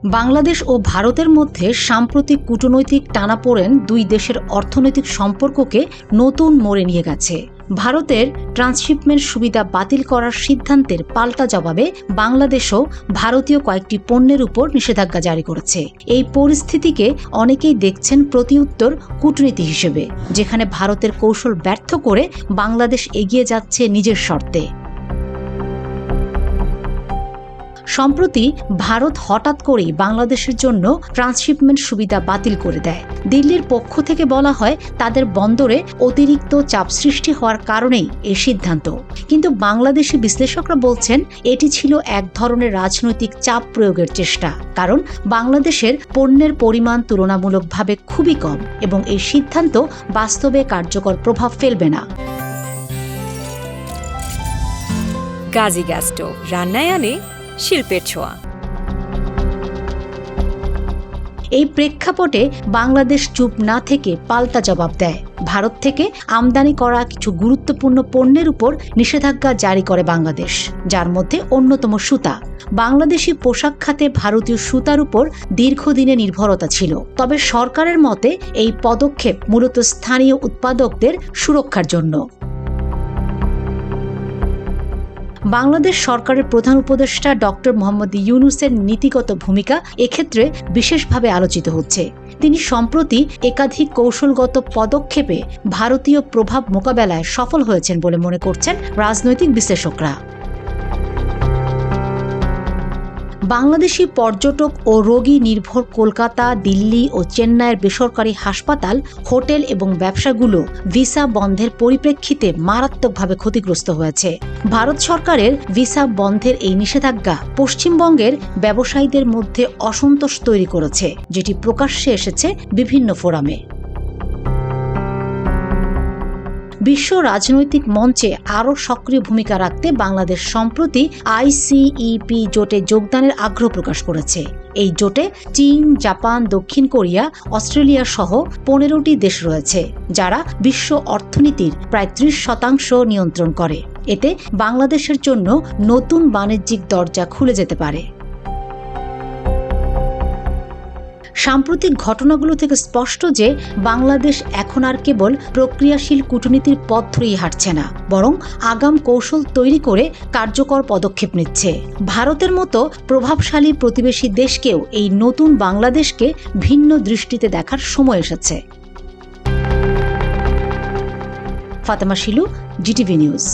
বাংলাদেশ ও ভারতের মধ্যে সাম্প্রতিক কূটনৈতিক টানাপোড়েন দুই দেশের অর্থনৈতিক সম্পর্ককে নতুন মোড়ে নিয়ে গেছে। ভারতের ট্রান্সশিপমেন্ট সুবিধা বাতিল করার সিদ্ধান্তের পাল্টা জবাবে বাংলাদেশও ভারতীয় কয়েকটি পণ্যের উপর নিষেধাজ্ঞা জারি করেছে। এই পরিস্থিতিকে অনেকেই দেখছেন প্রতিউত্তর কূটনীতি হিসেবে, যেখানে ভারতের কৌশল ব্যর্থ করে বাংলাদেশ এগিয়ে যাচ্ছে নিজের শর্তে। সম্প্রতি ভারত হঠাৎ করেই বাংলাদেশের জন্য ট্রান্সশিপমেন্ট সুবিধা বাতিল করে দেয়। দিল্লির পক্ষ থেকে বলা হয় তাদের বন্দরে অতিরিক্ত চাপ সৃষ্টি হওয়ার কারণেই এই সিদ্ধান্ত। কিন্তু বাংলাদেশি বিশ্লেষকরা বলছেন এটি ছিল এক ধরনের রাজনৈতিক চাপ প্রয়োগের চেষ্টা, কারণ বাংলাদেশের পণ্যের পরিমাণ তুলনামূলকভাবে খুবই কম এবং এই সিদ্ধান্ত বাস্তবে কার্যকর প্রভাব ফেলবে না। গাজী গ্যাস স্টোভ রান্নায় আনে শিল্পের ছোঁয়া। এই প্রেক্ষাপটে বাংলাদেশ চুপ না থেকে পাল্টা জবাব দেয়। ভারত থেকে আমদানি করা কিছু গুরুত্বপূর্ণ পণ্যের উপর নিষেধাজ্ঞা জারি করে বাংলাদেশ, যার মধ্যে অন্যতম সুতা। বাংলাদেশি পোশাক খাতে ভারতীয় সুতার উপর দীর্ঘদিনে নির্ভরতা ছিল, তবে সরকারের মতে এই পদক্ষেপ মূলত স্থানীয় উৎপাদকদের সুরক্ষার জন্য। বাংলাদেশ সরকারের প্রধান উপদেষ্টা ডক্টর মোহাম্মদ ইউনূসের নীতিগত ভূমিকা এক্ষেত্রে বিশেষভাবে আলোচিত হচ্ছে। তিনি সম্প্রতি একাধিক কৌশলগত পদক্ষেপে ভারতীয় প্রভাব মোকাবেলায় সফল হয়েছেন বলে মনে করছেন রাজনৈতিক বিশ্লেষকরা। বাংলাদেশি পর্যটক ও রোগী নির্ভর কলকাতা, দিল্লি ও চেন্নাইয়ের বেসরকারি হাসপাতাল, হোটেল এবং ব্যবসাগুলো ভিসা বন্ধের পরিপ্রেক্ষিতে মারাত্মকভাবে ক্ষতিগ্রস্ত হয়েছে। ভারত সরকারের ভিসা বন্ধের এই নিষেধাজ্ঞা পশ্চিমবঙ্গের ব্যবসায়ীদের মধ্যে অসন্তোষ তৈরি করেছে, যেটি প্রকাশ্যে এসেছে বিভিন্ন ফোরামে। বিশ্ব রাজনৈতিক মঞ্চে আরও সক্রিয় ভূমিকা রাখতে বাংলাদেশ সম্প্রতি ICEP জোটে যোগদানের আগ্রহ প্রকাশ করেছে। এই জোটে চীন, জাপান, দক্ষিণ কোরিয়া, অস্ট্রেলিয়া সহ 15টি দেশ রয়েছে, যারা বিশ্ব অর্থনীতির প্রায় 30% নিয়ন্ত্রণ করে। এতে বাংলাদেশের জন্য নতুন বাণিজ্যিক দরজা খুলে যেতে পারে। সাম্প্রতিক ঘটনাগুলো থেকে স্পষ্ট যে বাংলাদেশ এখন আর কেবল প্রক্রিয়াশীল কূটনীতির পথ ধরেই হাঁটছে না, বরং আগাম কৌশল তৈরি করে কার্যকর পদক্ষেপ নিচ্ছে। ভারতের মতো প্রভাবশালী প্রতিবেশী দেশকেও এই নতুন বাংলাদেশকে ভিন্ন দৃষ্টিতে দেখার সময় এসেছে। Fatema Shilu, GTV news.